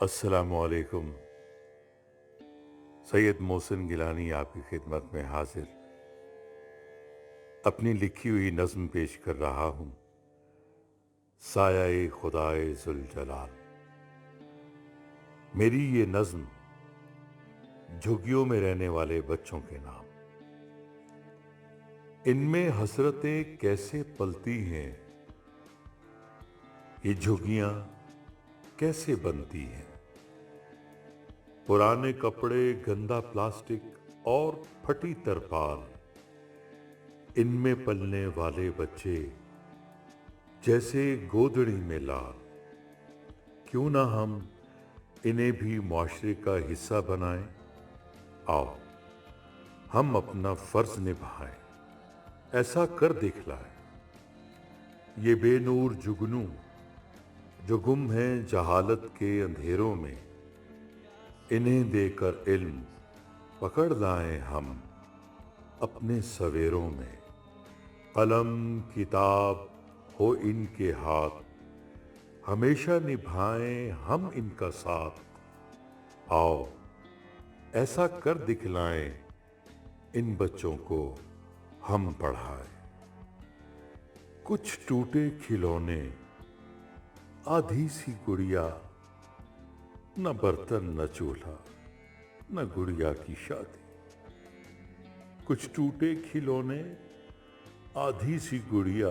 السلام علیکم۔ سید محسن گیلانی آپ کی خدمت میں حاضر اپنی لکھی ہوئی نظم پیش کر رہا ہوں، سایہ خدائے ذوالجلال۔ میری یہ نظم جھگیوں میں رہنے والے بچوں کے نام۔ ان میں حسرتیں کیسے پلتی ہیں، یہ جھگیاں کیسے بنتی ہیں۔ پرانے کپڑے، گندا پلاسٹک اور پھٹی ترپال، ان میں پلنے والے بچے جیسے گودڑی میں لال۔ کیوں نہ ہم انہیں بھی معاشرے کا حصہ بنائیں، آؤ ہم اپنا فرض نبھائیں، ایسا کر دکھلائیں۔ یہ بے نور جگنو جو گم ہیں جہالت کے اندھیروں میں، انہیں دے کر علم پکڑ لائیں ہم اپنے سویروں میں۔ قلم کتاب ہو ان کے ہاتھ، ہمیشہ نبھائیں ہم ان کا ساتھ۔ آؤ ایسا کر دکھلائیں، ان بچوں کو ہم پڑھائیں۔ کچھ ٹوٹے کھلونے، آدھی سی گڑیا، نہ برتن نہ چولہا، نہ گڑیا کی شادی۔ کچھ ٹوٹے کھلونے، آدھی سی گڑیا،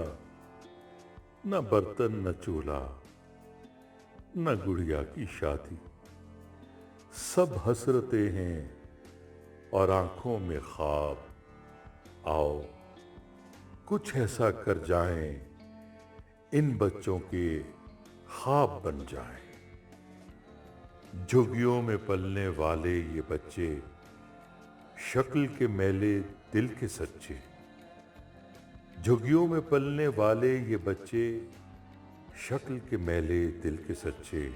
نہ برتن نہ چولہا، نہ گڑیا کی شادی۔ سب حسرتیں ہیں اور آنکھوں میں خواب، آؤ کچھ ایسا کر جائیں، ان بچوں کے خواب بن جائیں۔ جھگیوں میں پلنے والے یہ بچے، شکل کے میلے دل کے سچے۔ جھگیوں میں پلنے والے یہ بچے، شکل کے میلے دل کے سچے۔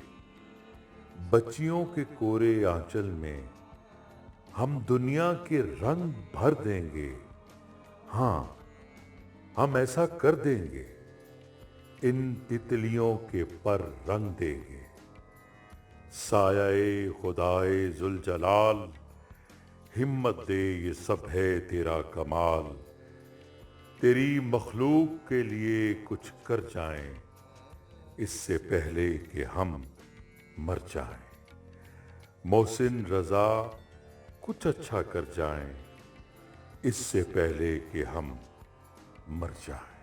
بچیوں کے کورے آنچل میں ہم دنیا کے رنگ بھر دیں گے، ہاں ہم ایسا کر دیں گے، ان تتلیوں کے پر رنگ دیں گے۔ سایہ خدائے ذوالجلال، ہمت دے یہ سب ہے تیرا کمال۔ تیری مخلوق کے لیے کچھ کر جائیں، اس سے پہلے کہ ہم مر جائیں۔ محسن رضا کچھ اچھا کر جائیں، اس سے پہلے کہ ہم مر جائیں۔